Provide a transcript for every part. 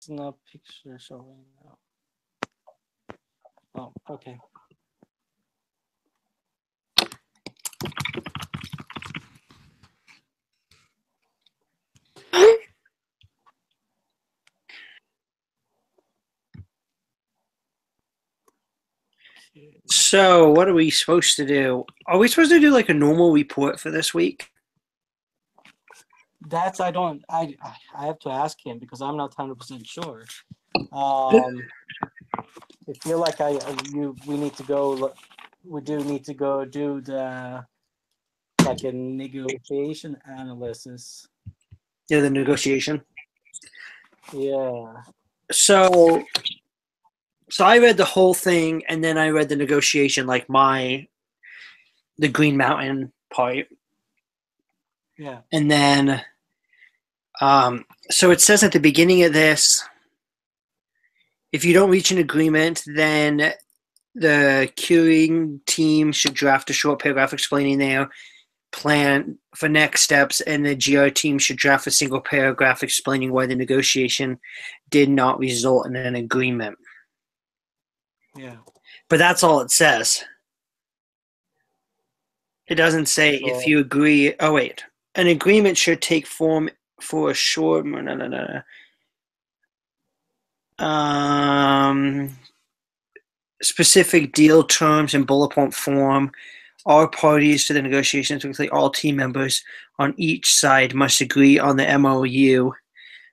It's not picture showing now. Oh, okay. So, what are we supposed to do? Are we supposed to do like a normal report for this week? That's I have to ask him because I'm not 100% sure. I feel like we need to go. We do need to go do the like a negotiation analysis. Yeah, the negotiation. Yeah. So I read the whole thing, and then I read the negotiation, like the Green Mountain part. Yeah. And then, so it says at the beginning of this, if you don't reach an agreement, then the queuing team should draft a short paragraph explaining their plan for next steps, and the GR team should draft a single paragraph explaining why the negotiation did not result in an agreement. Yeah. But that's all it says. It doesn't say if you agree. Oh, wait. An agreement should take form for a short. No. Specific deal terms in bullet point form. All parties to the negotiations, including all team members on each side, must agree on the MOU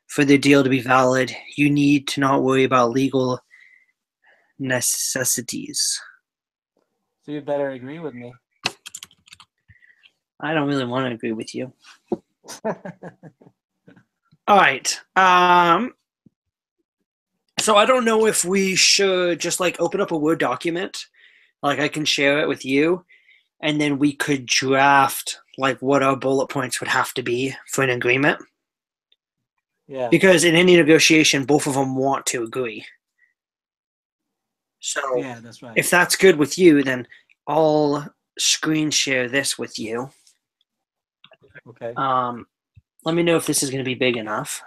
for the deal to be valid. You need to not worry about legal necessities. So you better agree with me. I don't really want to agree with you. All right. So I don't know if we should just like open up a Word document, like I can share it with you, and then we could draft like what our bullet points would have to be for an agreement. Yeah. Because in any negotiation, both of them want to agree. So yeah, that's right. If that's good with you, then I'll screen share this with you. Okay. Let me know if this is going to be big enough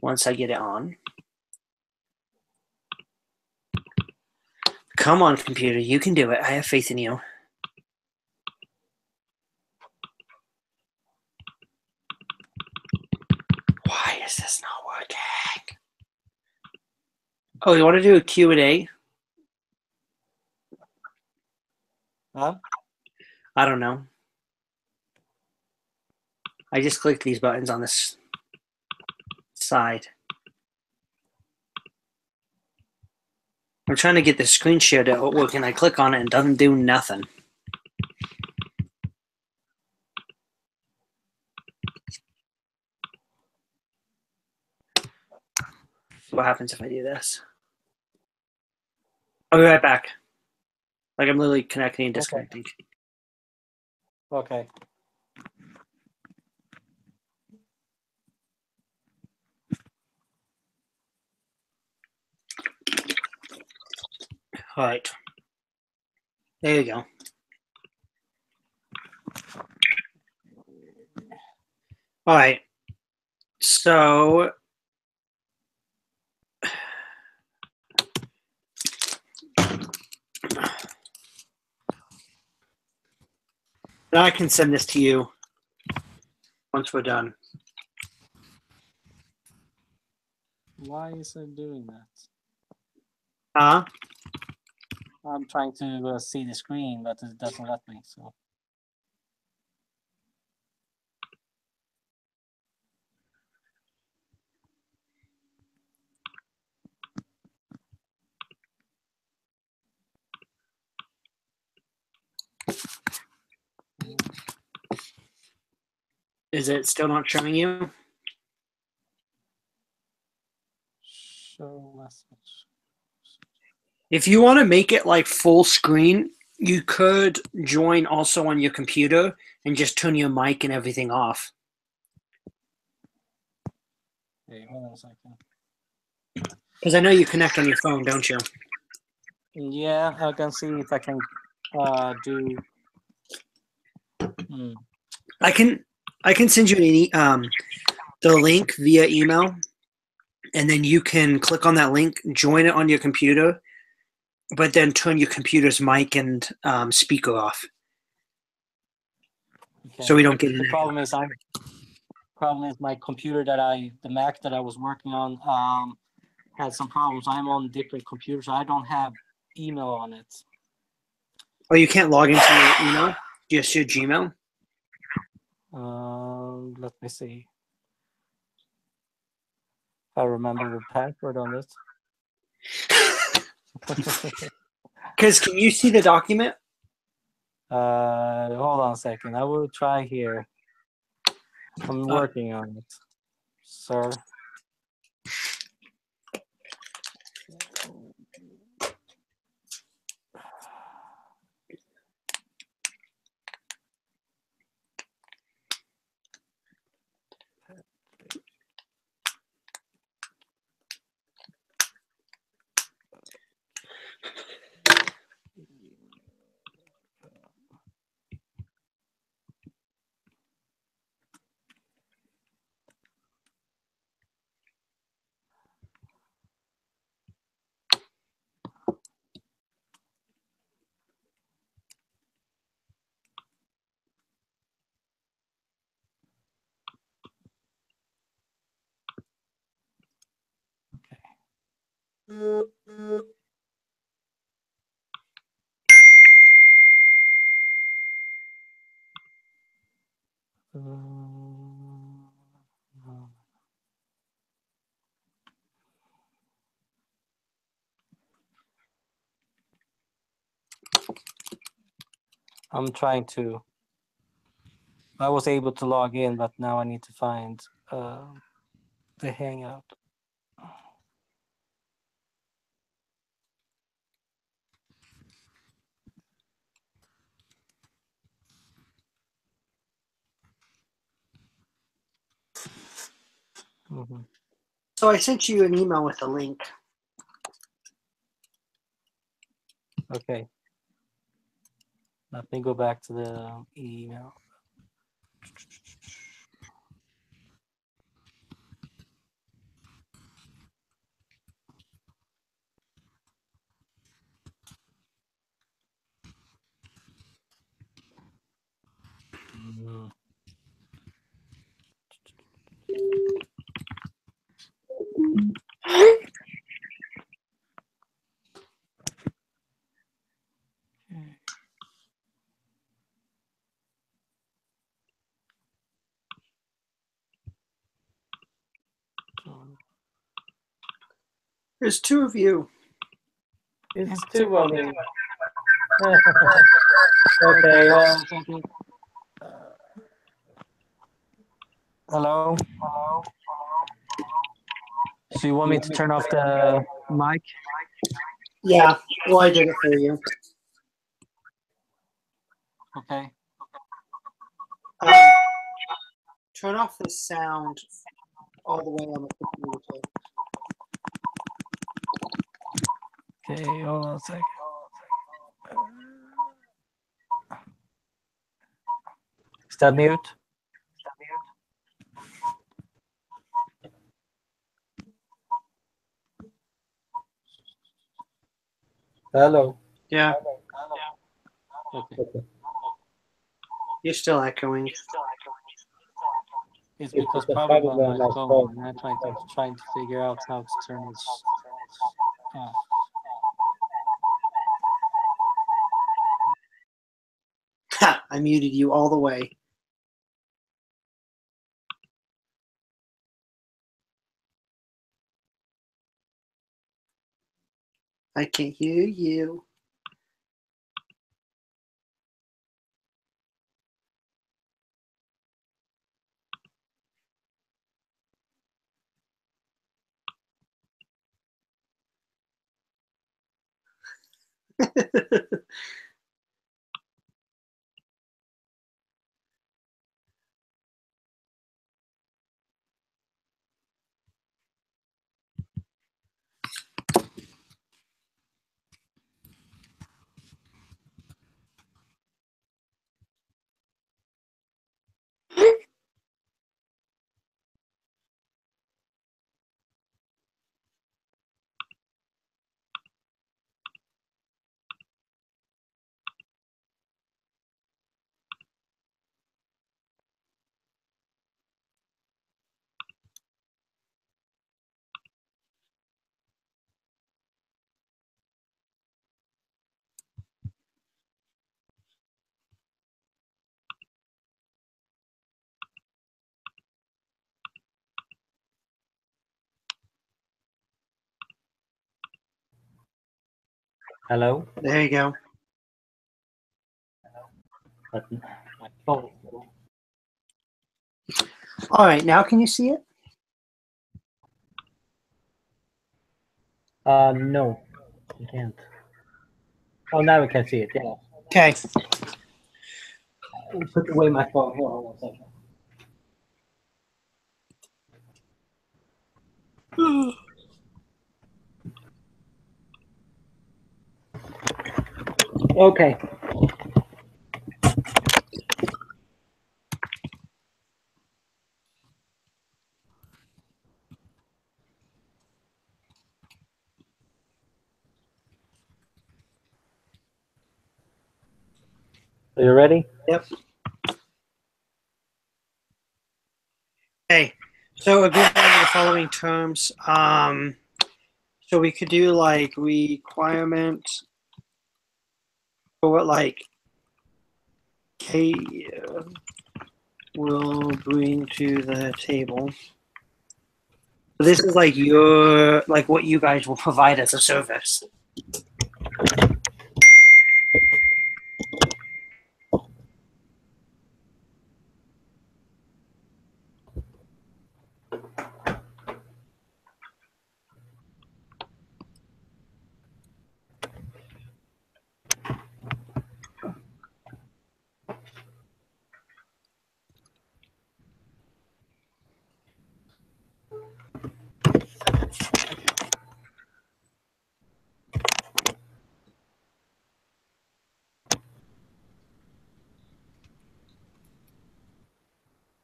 once I get it on. Come on, computer. You can do it. I have faith in you. Why is this not working? Oh, you want to do a Q&A? Huh? I don't know. I just clicked these buttons on this side. I'm trying to get the screen share to work, and I click on it and it doesn't do nothing. What happens if I do this? I'll be right back. Like I'm literally connecting and disconnecting. Okay. All right. There you go. All right. So now I can send this to you once we're done. Why is it doing that? Huh? I'm trying to see the screen, but it doesn't let me. So. Is it still not showing you? Show message. If you want to make it like full screen, you could join also on your computer and just turn your mic and everything off. Hey, hold on a second. Because I know you connect on your phone, don't you? Yeah, I can see if I can do. I can send you the link via email. and then you can click on that link, join it on your computer, but then turn your computer's mic and speaker off. Okay. So we don't get the problem is my computer the Mac that I was working on had some problems. I'm on different computers, so I don't have email on it. Oh, you can't log into your email? Just your Gmail? Let me see. If I remember the password on this. Because can you see the document? Hold on a second. I will try here. I'm working on it, sir. I'm trying to. I was able to log in, but now I need to find the Hangout. Mm-hmm. So I sent you an email with a link. Okay. Let me go back to the email. Mm. There's two of you. It's too of me. Okay. Hello. So you want me to turn off the mic? Yeah. Well, I did it for you. Okay. Turn off the sound all the way on the computer. Okay. Hold on a second. Is that mute? Hello. Yeah. Okay. You're still echoing. It's because probably on my phone, and I'm trying to figure out how to turn it off. Ha! I muted you all the way. I can't hear you. Hello? There you go. But my phone. All right, now can you see it? No, you can't. Oh, now we can see it. Yeah. Okay. I'll put away my phone. Hold on 1 second. Okay. Are you ready? Yep. Okay. So agreement under the following terms. So we could do like requirement for what like K will bring to the table. So this is like your like what you guys will provide as a service.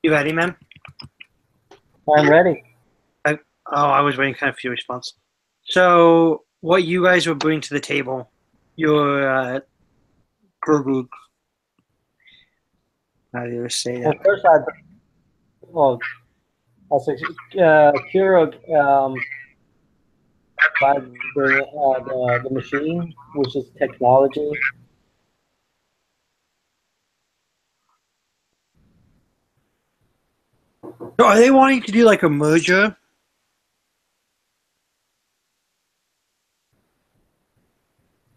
You ready, man? I'm ready. I was waiting kind of for your response. So what you guys will bring to the table, your how do you say Well, that? first well, as a Keurig, I bring the machine, which is technology. So are they wanting to do like a merger?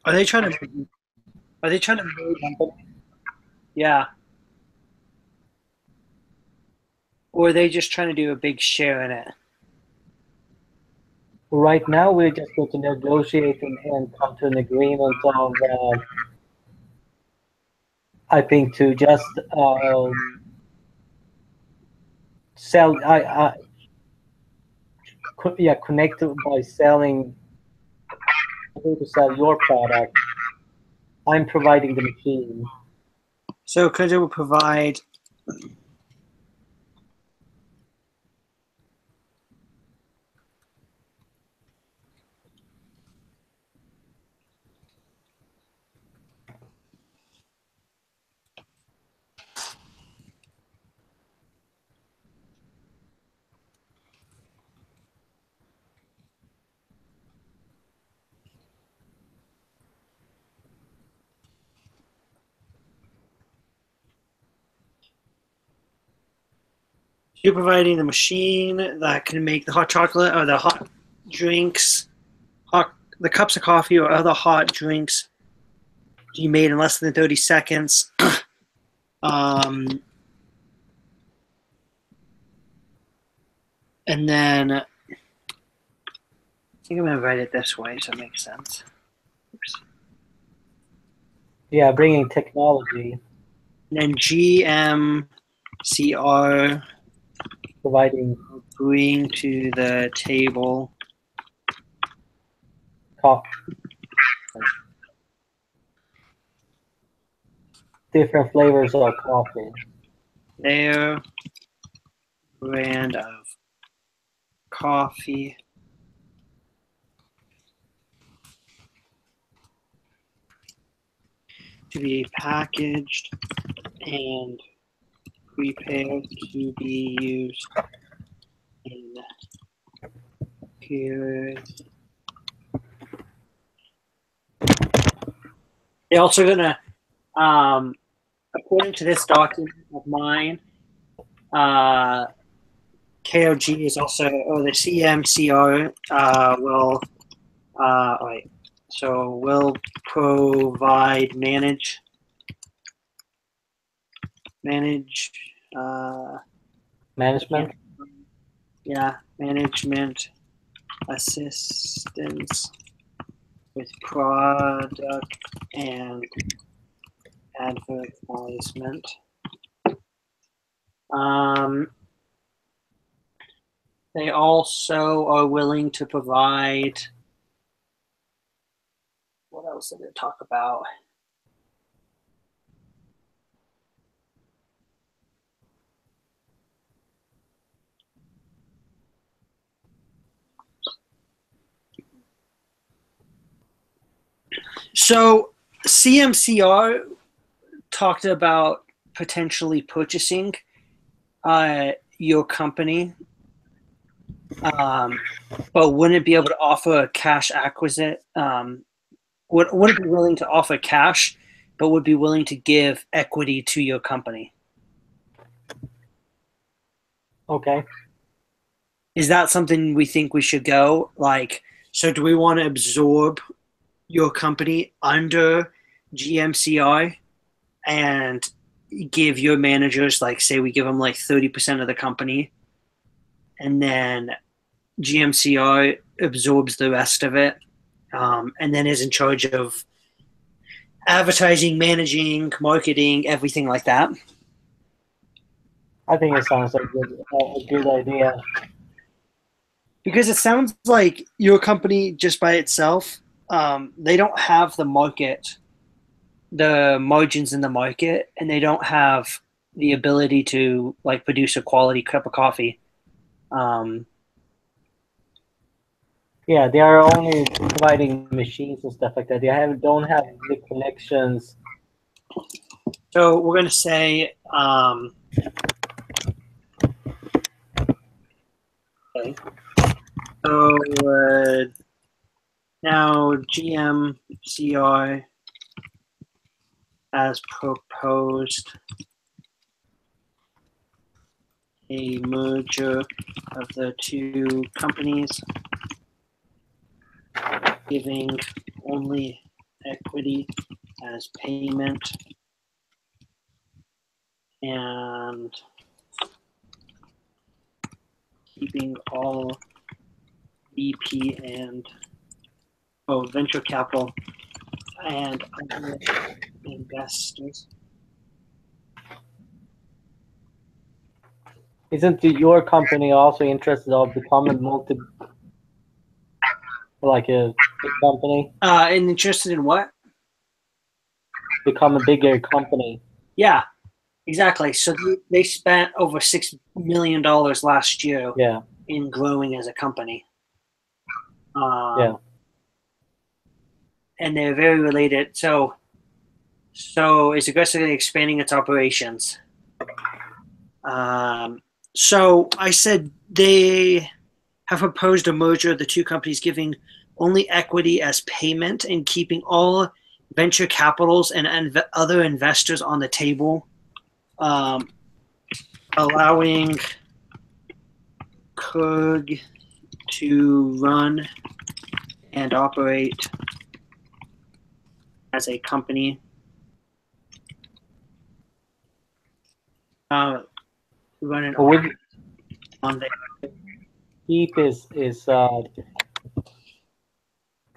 Are they trying to? Are they trying to merge? Yeah. Or are they just trying to do a big share in it? Right now, we're just going to negotiate and come to an agreement of, I think, to just sell. Connect by selling to sell your product. I'm providing the machine. So because it will provide. You're providing the machine that can make the hot chocolate or the hot drinks, the cups of coffee or other hot drinks to be made in less than 30 seconds. And then I think I'm going to write it this way so it makes sense. Oops. Yeah, bringing technology. And then GMCR Providing bring to the table coffee. Different flavors of coffee. their brand of coffee to be packaged and prepared to be used in periods. They're also gonna, according to this document of mine, KOG is also, or the CMCR will, wait, So will provide management assistance with product and advertisement. They also are willing to provide. What else did it talk about? So CMCR talked about potentially purchasing your company, but wouldn't be able to offer a cash acquisition. Wouldn't be willing to offer cash, but would be willing to give equity to your company. Okay. Is that something we think we should go? Like, so do we want to absorb your company under GMCI and give your managers, like, say we give them like 30% of the company, and then GMCI absorbs the rest of it, and then is in charge of advertising, managing, marketing, everything like that? I think it sounds like a good idea. Because it sounds like your company just by itself, they don't have the market, the margins in the market, and they don't have the ability to like produce a quality cup of coffee. Yeah, they are only providing machines and stuff like that. They don't have the connections. So we're gonna say, okay. So now GMCR has proposed a merger of the two companies, giving only equity as payment and keeping all VP and venture capital and other investors. Isn't your company also interested in becoming like a big company? And interested in what? Become a bigger company. Yeah, exactly. So they spent over $6 million last year in growing as a company. And they're very related. So it's aggressively expanding its operations. So I said they have proposed a merger of the two companies, giving only equity as payment and keeping all venture capitals and other investors on the table, allowing Krug to run and operate as a company. Running on there. Keep is the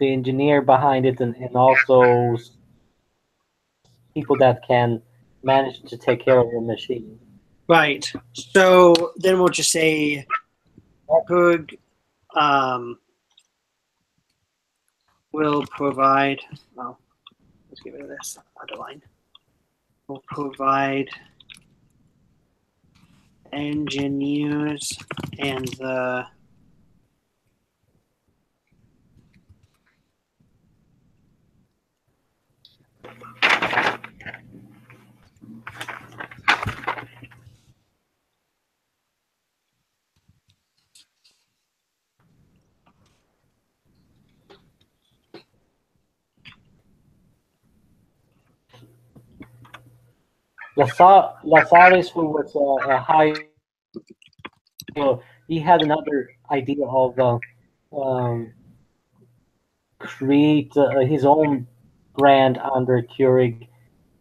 engineer behind it, and also people that can manage to take care of the machine. Right. So then we'll just say Krug will provide. Well, let's get rid of this underline. Will provide engineers and the Lasaris, who was a high, he had another idea of create his own brand under Keurig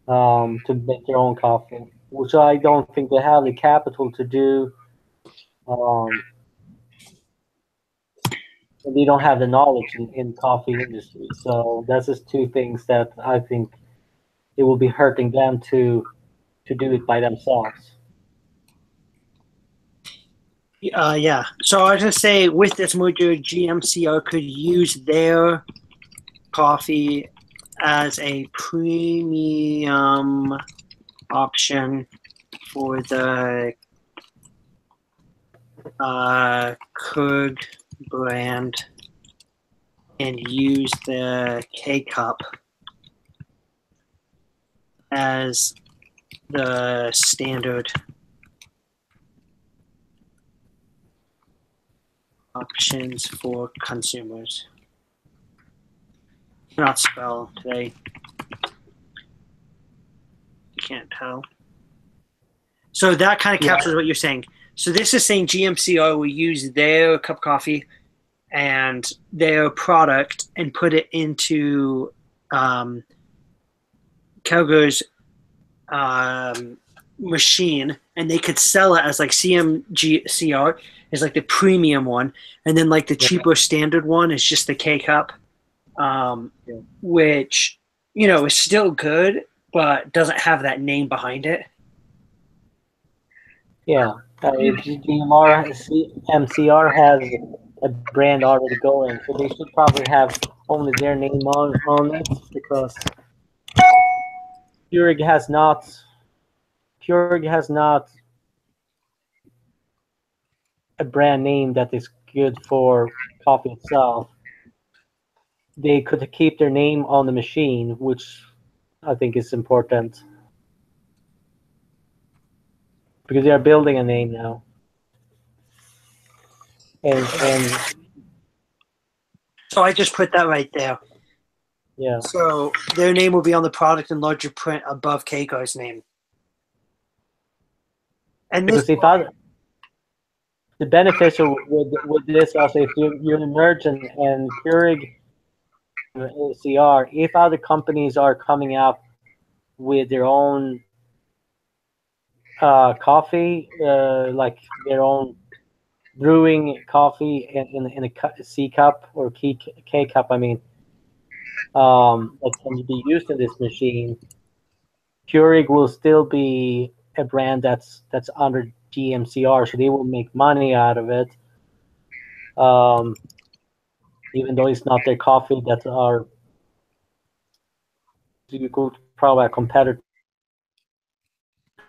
to make their own coffee, which I don't think they have the capital to do. Um, and they don't have the knowledge in coffee industry. So that's just two things that I think it will be hurting them to do it by themselves. Yeah. So I was gonna say, with this merger, GMCR could use their coffee as a premium option for the Krug brand and use the K cup as the standard options for consumers. Cannot spell today. You can't tell. So that kind of captures what you're saying. So this is saying GMCR will use their cup of coffee and their product and put it into Kelger's machine, and they could sell it as like CMCR is like the premium one, and then like the cheaper standard one is just the K cup, which is still good, but doesn't have that name behind it. Yeah, MCR has a brand already going, so they should probably have only their name on it because Keurig has not a brand name that is good for coffee itself. They could keep their name on the machine, which I think is important because they are building a name now. And So I just put that right there. yeah. So their name will be on the product in larger print above Keiko's name. And because if the beneficial with this also, if you emerge and Keurig ACR, if other companies are coming up with their own coffee, like their own brewing coffee in a C cup or K cup, I mean, that can be used in this machine, Keurig will still be a brand that's under GMCR, so they will make money out of it. Even though it's not their coffee that are you could probably a competitor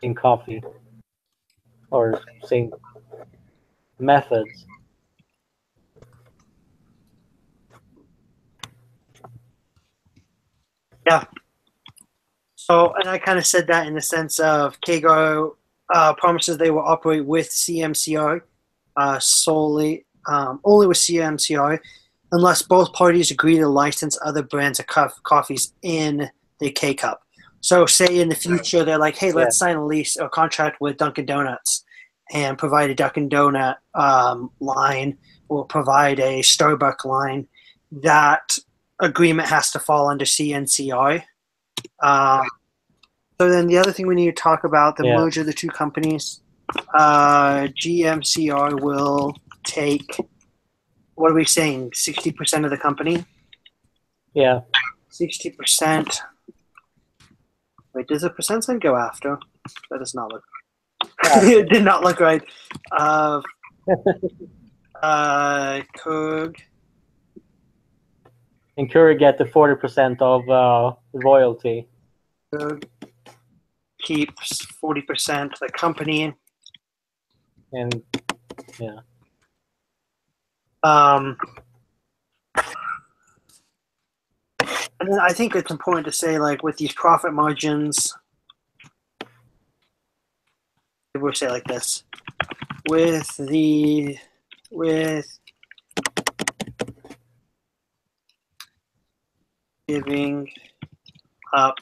in coffee or same methods. Yeah. So, and I kind of said that in the sense of Keigo promises they will operate with CMCR solely, only with CMCR, unless both parties agree to license other brands of coffees in the K cup. So, say in the future they're like, "Hey, let's sign a lease or contract with Dunkin' Donuts and provide a Dunkin' Donut line, or provide a Starbucks line." That agreement has to fall under CNCR. So then the other thing we need to talk about, the merger of the two companies. GMCR will take, what are we saying, 60% of the company? Yeah. 60%. Wait, does the percent sign go after? That does not look it did not look right. Krug. And Keurig get the 40% of royalty. Krug keeps 40% of the company. And yeah. And then I think it's important to say, like, with these profit margins, we'll say like this, with giving up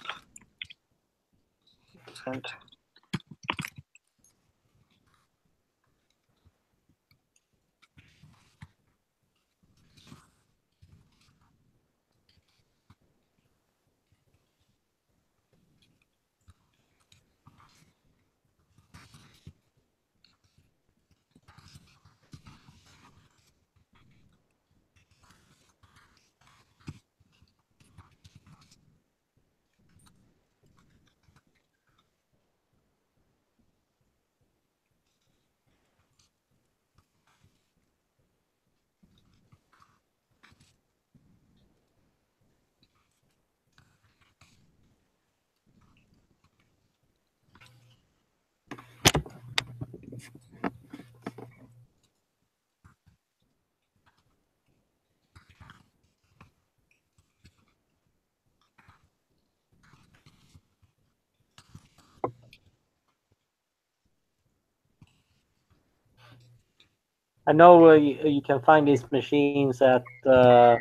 I know you can find these machines at what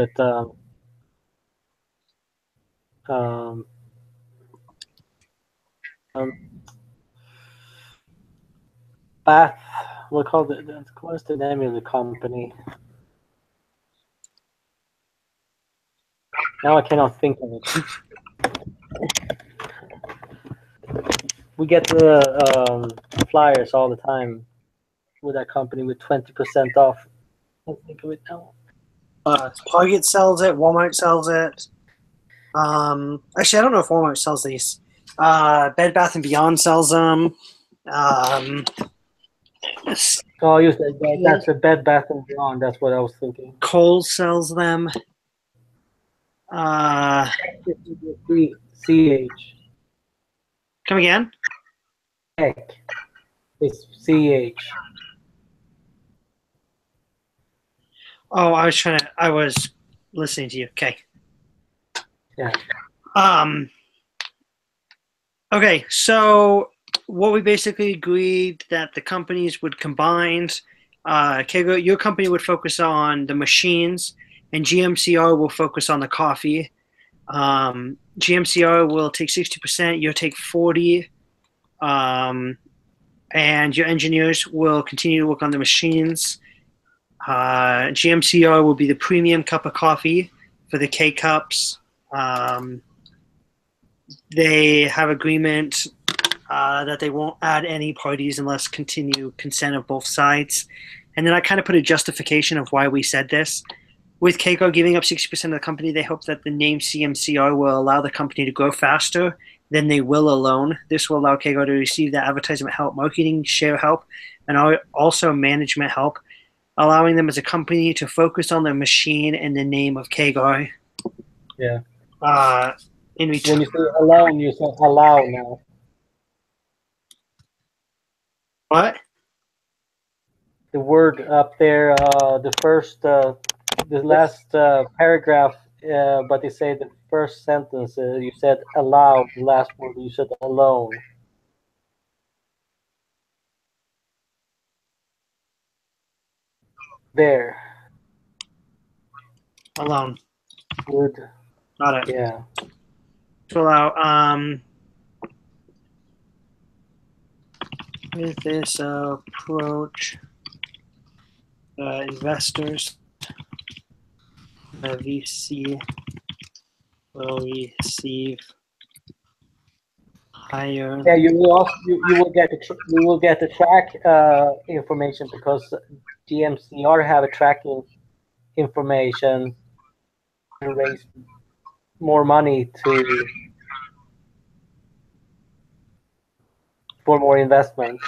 it um, um Bath. What called it? What's the name of the company? Now I cannot think of it. We get the flyers all the time with that company with 20% off. I can't think of it now. Target sells it. Walmart sells it. Actually, I don't know if Walmart sells these. Bed Bath and Beyond sells them. Oh, you said that's a Bed Bath and Beyond. That's what I was thinking. Kohl's sells them. CH. Come again? Heck. It's CH. Oh, I was listening to you. Okay. Yeah. Okay, so what we basically agreed that the companies would combine. Kego, your company would focus on the machines, and GMCR will focus on the coffee. GMCR will take 60%, you'll take 40%, and your engineers will continue to work on the machines. GMCR will be the premium cup of coffee for the K cups. They have agreement that they won't add any parties unless continue consent of both sides. And then I kind of put a justification of why we said this. With Keiko giving up 60% of the company, they hope that the name CMCR will allow the company to grow faster than they will alone. This will allow Keiko to receive the advertisement help, marketing share help, and also management help, allowing them as a company to focus on their machine and the name of Keiko. Yeah. In return, when you say alone, you say allow now. What? The word up there, the last paragraph, but they say the first sentence, you said allow, the last word, you said alone. There. Alone. Good. Got it. Yeah. To allow, with this approach, investors, VC will receive higher. Yeah, you will also you will get the track information because GMCR have a tracking information to raise more money for more investment.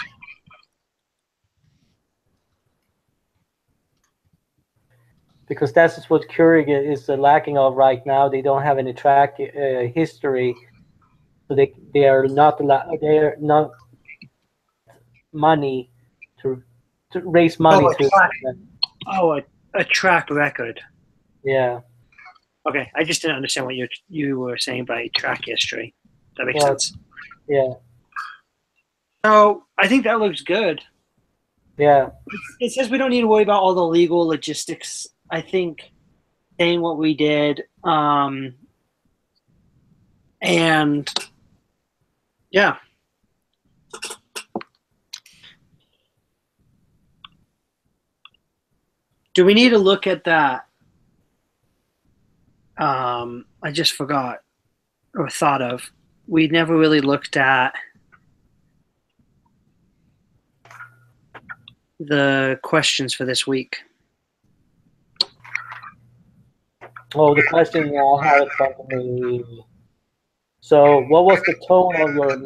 Because that's what Keurig is lacking of right now. They don't have any track history, so they are not money to raise money a track record. Yeah. Okay, I just didn't understand what you were saying by track history. That makes sense. Yeah. So I think that looks good. Yeah. It says we don't need to worry about all the legal logistics. I think saying what we did, and yeah. Do we need to look at that? I just forgot or thought of. We never really looked at the questions for this week. Oh, the question I have in front of me. So, what was the tone of your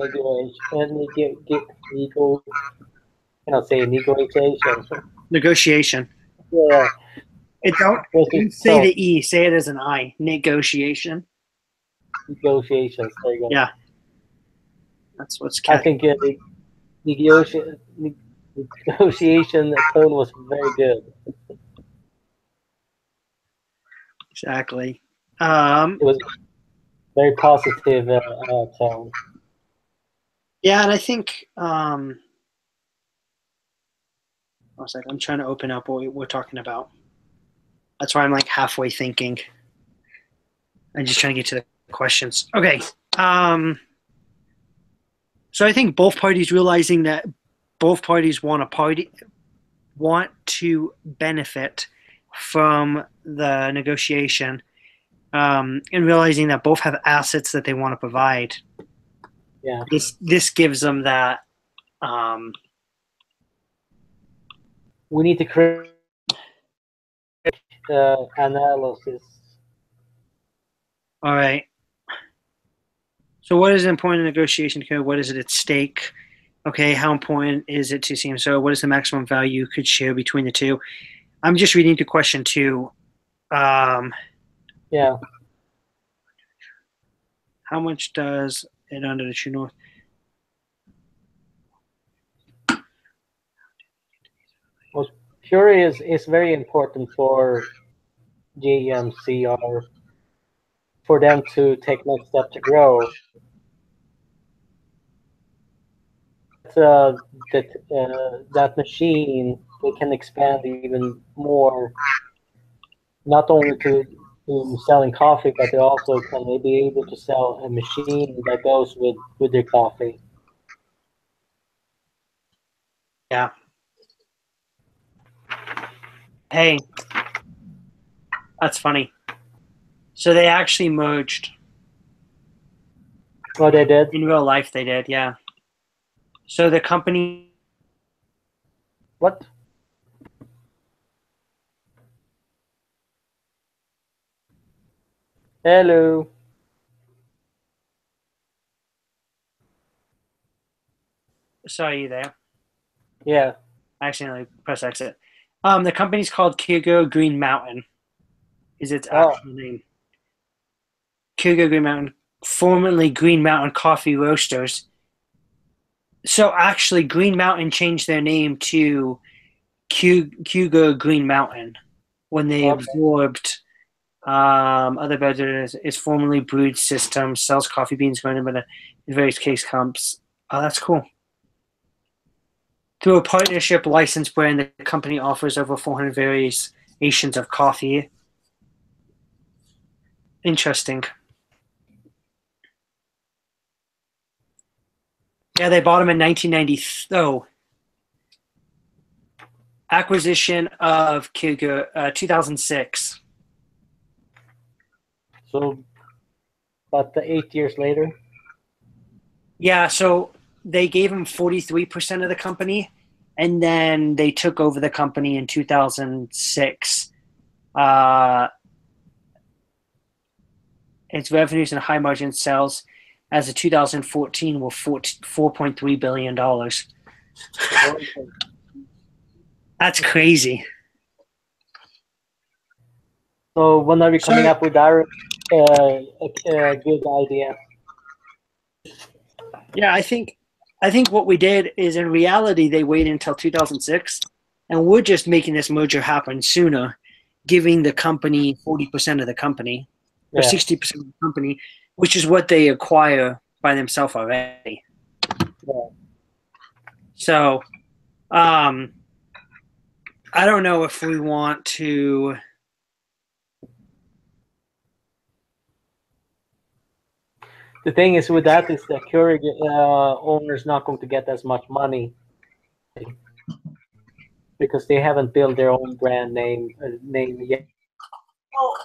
Negotiation. Yeah. Don't say the E. Say it as an I. Negotiation. Negotiations. There you go. Yeah. That's what's I think negotiation tone was very good. Exactly. It was very positive tone. Yeah, and I think One second. I'm trying to open up what we're talking about. That's why I'm like halfway thinking. I'm just trying to get to the questions. Okay. So I think both parties realizing that both parties want to benefit from the negotiation, and realizing that both have assets that they want to provide. Yeah. This gives them that. We need to create analysis. All right. So what is important in negotiation? What is it at stake? Okay, how important is it to see? So what is the maximum value you could share between the two? I'm just reading to question 2. Yeah. How much does it under the true north? Well, Pure is very important for GMCR for them to take next step to grow. That machine, they can expand even more, not only to selling coffee, but they also can be able to sell a machine that goes with their coffee. Yeah. Hey, that's funny. So they actually merged. Oh, they did? In real life, they did, yeah. So the company. What? Hello. Sorry, you there? Yeah. I accidentally press exit. The company's called Kygo Green Mountain. Is its actual name? Kygo Green Mountain, formerly Green Mountain Coffee Roasters. So actually, Green Mountain changed their name to Kygo Green Mountain when they absorbed other beverages. Is formerly brewed system, sells coffee beans grown in various case cups. Oh, that's cool. Through a partnership license brand, the company offers over 400 variations of coffee. Interesting. Yeah, they bought them in 1990. Oh, acquisition of Kygo, 2006. So, about 8 years later. Yeah, so they gave him 43% of the company, and then they took over the company in 2006. Its revenues and high margin sales as of 2014 were $4.3 billion. That's crazy. So when are we coming up with our good idea? Yeah, I think what we did is in reality they waited until 2006, and we're just making this merger happen sooner, giving the company 40% of the company or 60% of the company, which is what they acquire by themselves already. Yeah. So, I don't know if we want to. The thing is with that is the Keurig owner is not going to get as much money because they haven't built their own brand name yet. Well,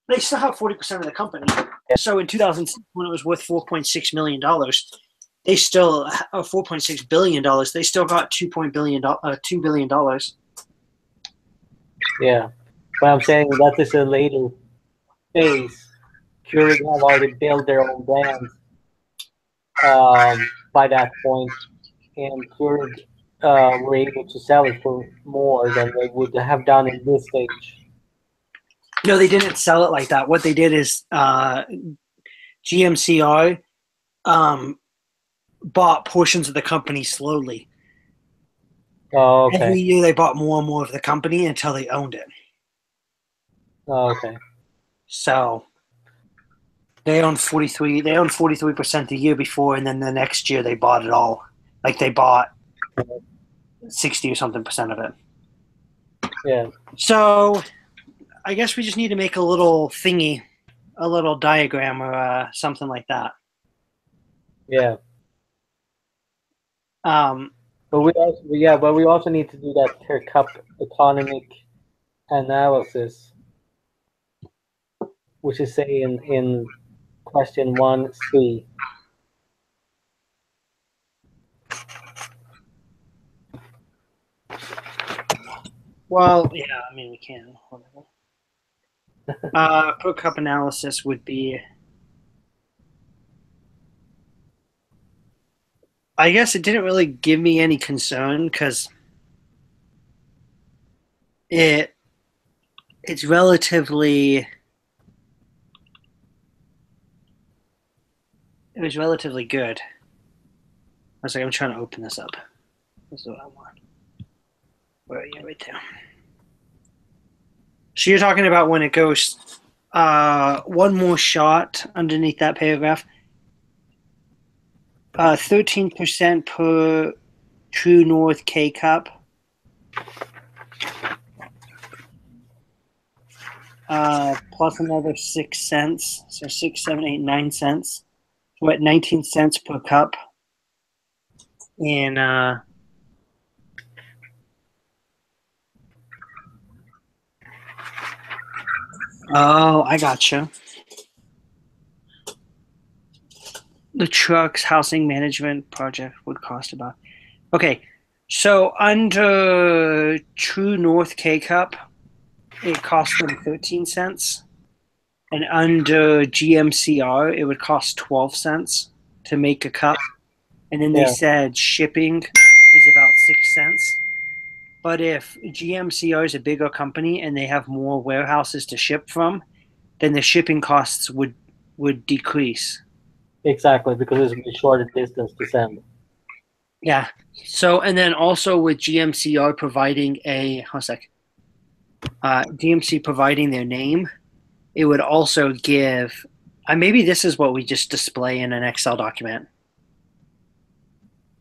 they still have 40% of the company. So in 2006, when it was worth $4.6 million, they still $4.6 billion. They still got $2 billion. Yeah, but I'm saying that is a later phase. Keurig have already built their own brand by that point, and Keurig were able to sell it for more than they would have done in this stage. No, they didn't sell it like that. What they did is GMCR bought portions of the company slowly. Oh, okay. Every year they bought more and more of the company until they owned it. Oh, okay. So they owned 43. They owned 43% the year before, and then the next year they bought it all. Like they bought 60 or something percent of it. Yeah. So I guess we just need to make a little thingy, a little diagram or something like that. Yeah. Um, But we also need to do that per cup economic analysis, which is say in question 1C. well, yeah, I mean, we can. Whatever. Per cup analysis would be, I guess it didn't really give me any concern because it it's relatively it was relatively good. I was like, I'm trying to open this up. This is what I want. Where are you? Right there. So you're talking about when it goes one more shot underneath that paragraph. 13% per True North K cup. Plus another 6 cents. So 6, 7, 8, 9 cents. So at 19 cents per cup. And oh, I gotcha. The truck's housing management project would cost about. Okay, so under True North K cup, it cost them 13 cents. And under GMCR, it would cost 12 cents to make a cup. And then they Yeah. said shipping is about 6 cents. But if GMCR is a bigger company and they have more warehouses to ship from, then the shipping costs would decrease. Exactly, because it's a shorter distance to send. Yeah. So, and then also with GMCR providing GMC providing their name, it would also give. Maybe this is what we just display in an Excel document,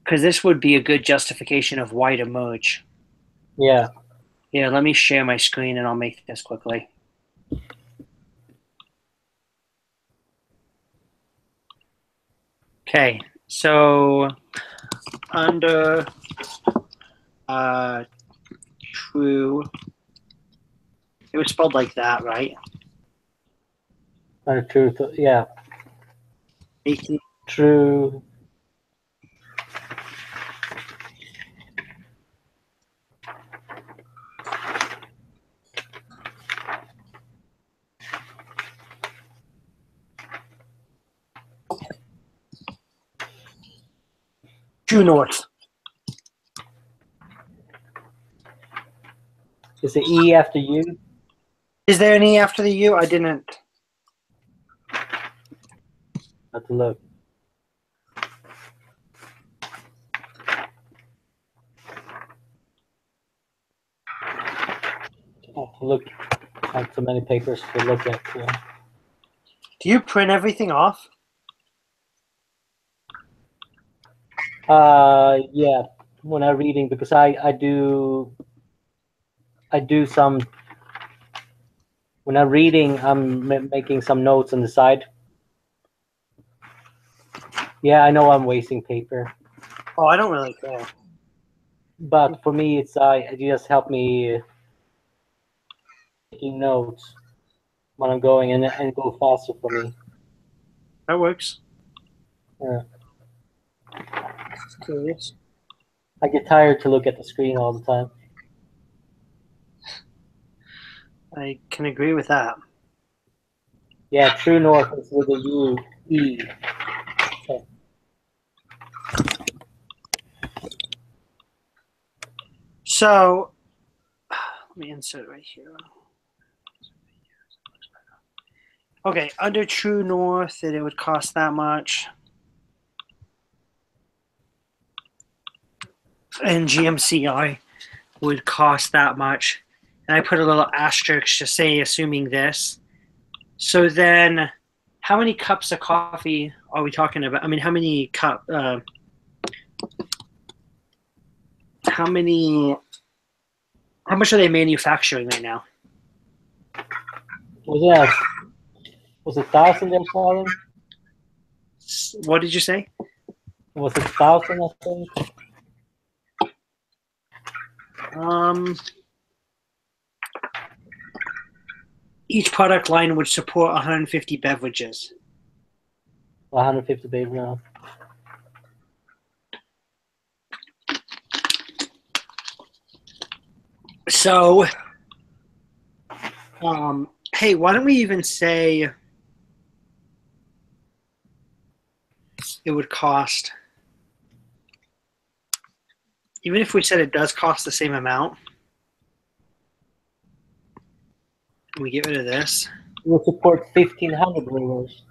because this would be a good justification of why to merge. Yeah. Yeah, let me share my screen and I'll make this quickly. Okay, so under True, it was spelled like that, right? True. Yeah. 18. True. True North. Is the E after U? Is there an E after the U? I didn't. Have to look. I have to look. I have so many papers to look at. Do you print everything off? Yeah. When I'm reading, because I do some. When I'm reading, I'm making some notes on the side. Yeah, I know I'm wasting paper, Oh, I don't really care. but for me, it's it just help me taking notes when I'm going and go faster for me. That works. Yeah. Just curious. I get tired to look at the screen all the time. I can agree with that. Yeah, True North is with a U E. Okay. So, let me insert right here. Okay, under True North, it would cost that much. And GMCI would cost that much. And I put a little asterisk to say, assuming this. So then, how many cups of coffee are we talking about? I mean, how many How much are they manufacturing right now? Was it 1,000 they're selling? What did you say? Was it 1,000? I think. Each product line would support 150 beverages. 150 baby now. So, hey, why don't we even say it would cost, even if we said it does cost the same amount, we get rid of this. It will support 1,500 brewers.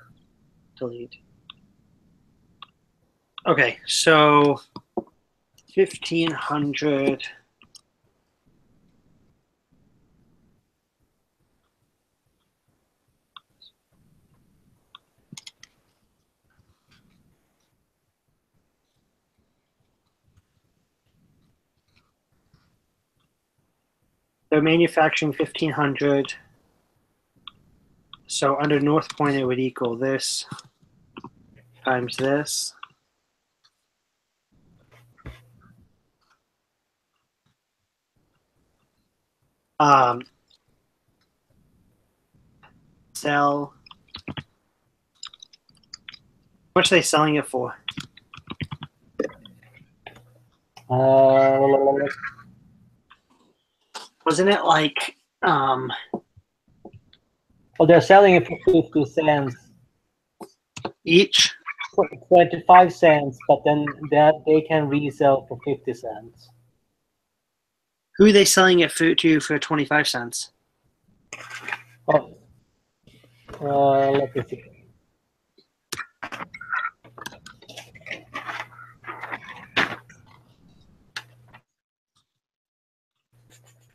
Delete. Okay, so 1,500. They're manufacturing 1,500. So under North Point, it would equal this times this. Sell. How much are they selling it for? Wasn't it like well, they're selling it for 50 cents each? 25 cents, but then that they can resell for 50 cents. Who are they selling it to for 25 cents? Oh, let me see.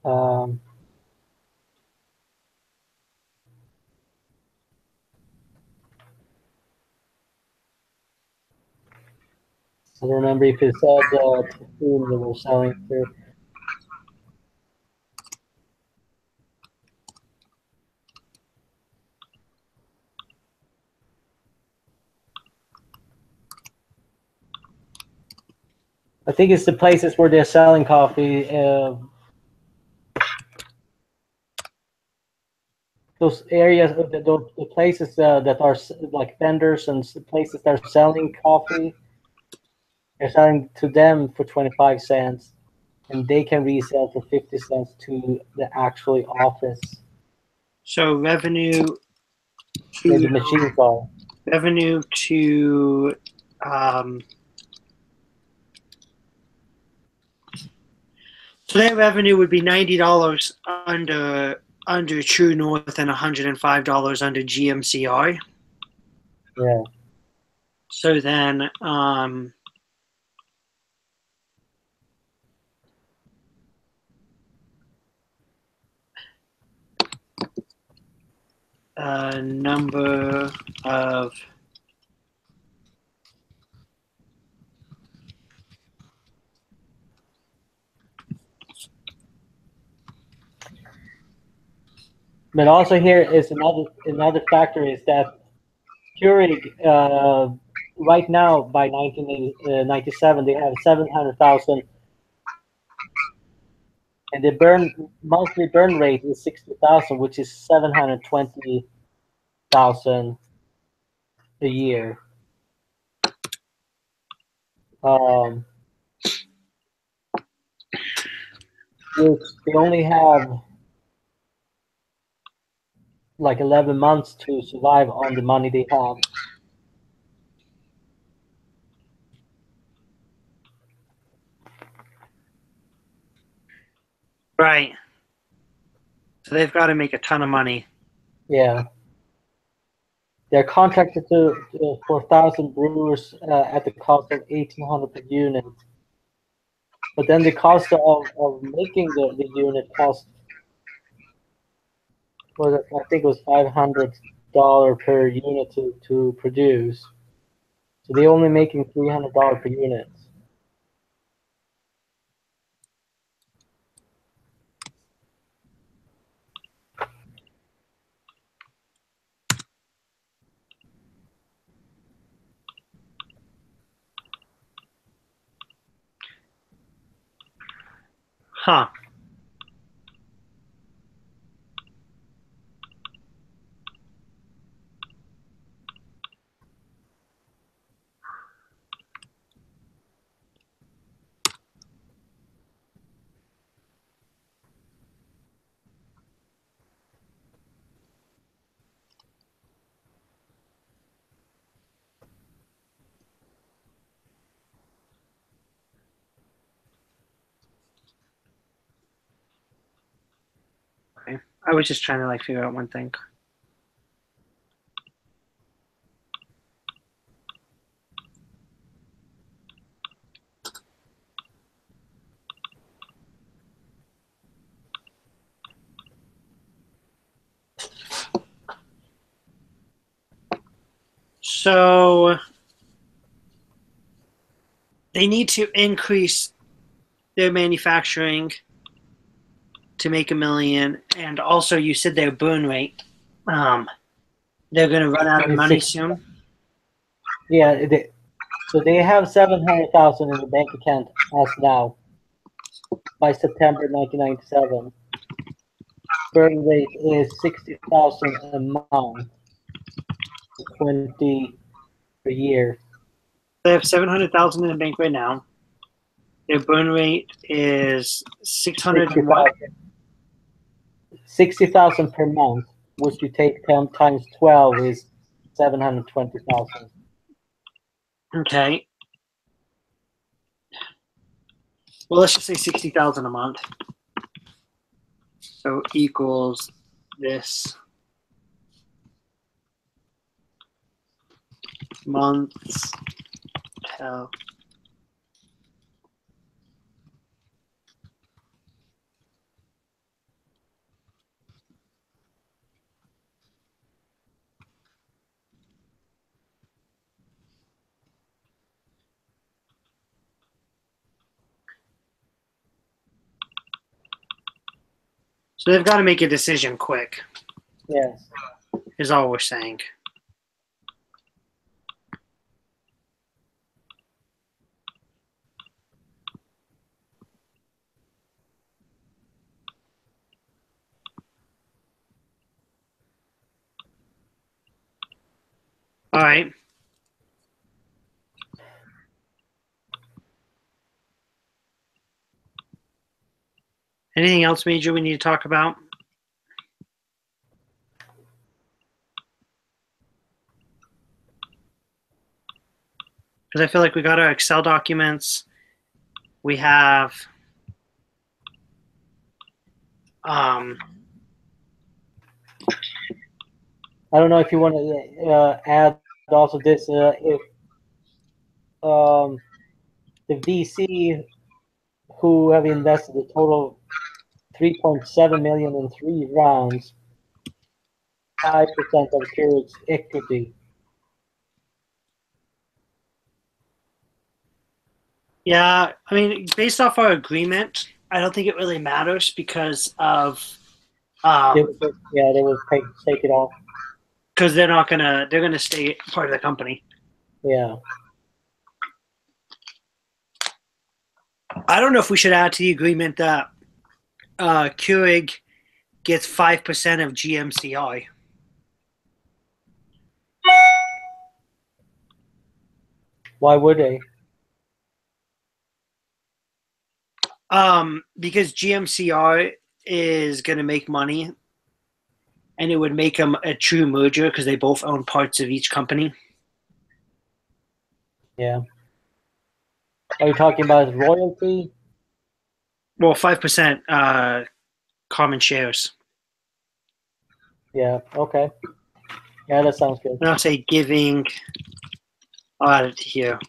I don't remember if it said whom they were selling to. I think it's the places where they're selling coffee. Those areas, the places that are like vendors and places that are selling coffee, they're selling to them for 25 cents, and they can resell for 50 cents to the actual office. So revenue Where the machines are. Revenue to so that revenue would be $90 under True North and $105 under GMCR. Yeah. So then number of But also here is another factor is that Keurig right now by 1997 they have 700,000, and the monthly burn rate is 60,000, which is 720,000 a year. Which they only have like 11 months to survive on the money they have. right. So they've got to make a ton of money. Yeah. They're contracted to 4,000 brewers at the cost of 1,800 per unit. But then the cost of making the unit cost was, I think it was $500 per unit to produce. So they're only making $300 per unit. 300. Huh. Okay. I was just trying to like figure out one thing. So they need to increase their manufacturing to make 1 million, and also you said their burn rate. They're going to run out of It's money six. soon. Yeah, so they have 700,000 in the bank account as now by September 1997. Burn rate is 60,000 a month, 20 per year. They have 700,000 in the bank right now. Their burn rate is 600 and what? 60,000 per month, which you take 10 times 12 is 720,000. Okay. Well, let's just say 60,000 a month. So equals this months. Hell. So they've got to make a decision quick, Yes. is all we're saying. All right. Anything else major we need to talk about? Because I feel like we got our Excel documents. We have I don't know if you want to add also this if the VC who have invested a total 3.7 million in 3 rounds, 5% of Keurig's equity. Yeah, I mean, based off our agreement, I don't think it really matters because of They will take it off. because they're gonna stay part of the company. Yeah. I don't know if we should add to the agreement that Keurig gets 5% of GMCI. Why would they? Because GMCR is going to make money, and it would make them a true merger because they both own parts of each company. Yeah. Are you talking about royalty? Well, 5% common shares. Yeah. Okay. Yeah, that sounds good. And I'll say giving. I'll add it to here.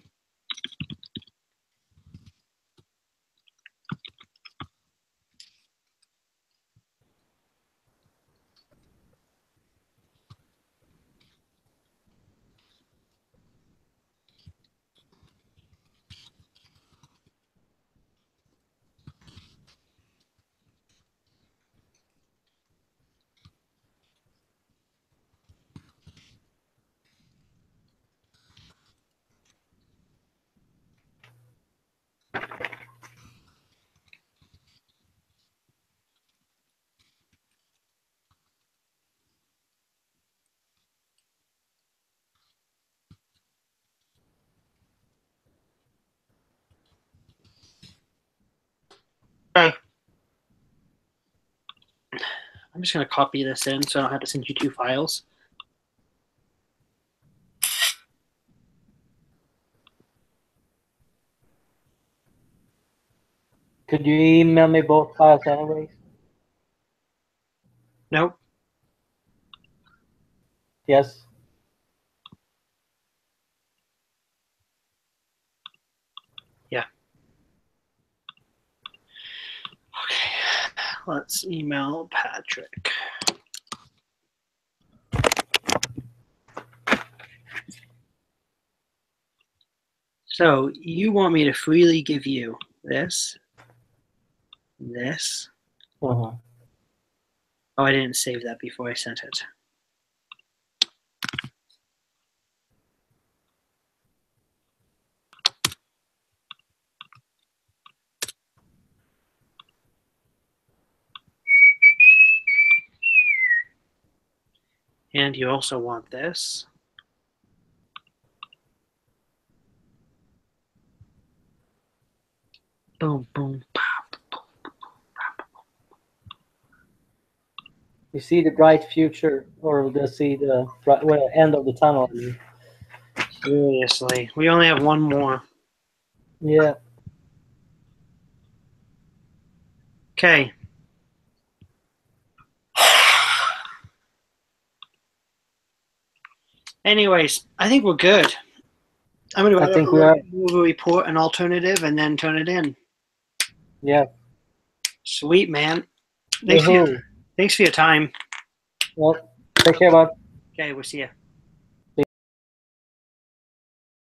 just going to copy this in so I don't have to send you 2 files. Could you email me both files anyways? Nope. Yes. Yeah. Okay. Let's email Patrick. So you want me to freely give you this, this. Uh-huh. Oh, I didn't save that before I sent it. And you also want this. Boom, boom, pop. You see the bright future, or you see the end of the tunnel. I mean. Seriously. We only have one more. Yeah. Okay. Anyways, I think we're good. I'm going I think we to are. move a report an alternative and then turn it in. Yeah. Sweet, man. Woohoo. Thanks for your time. Well, take care, bud. Okay, we'll see you.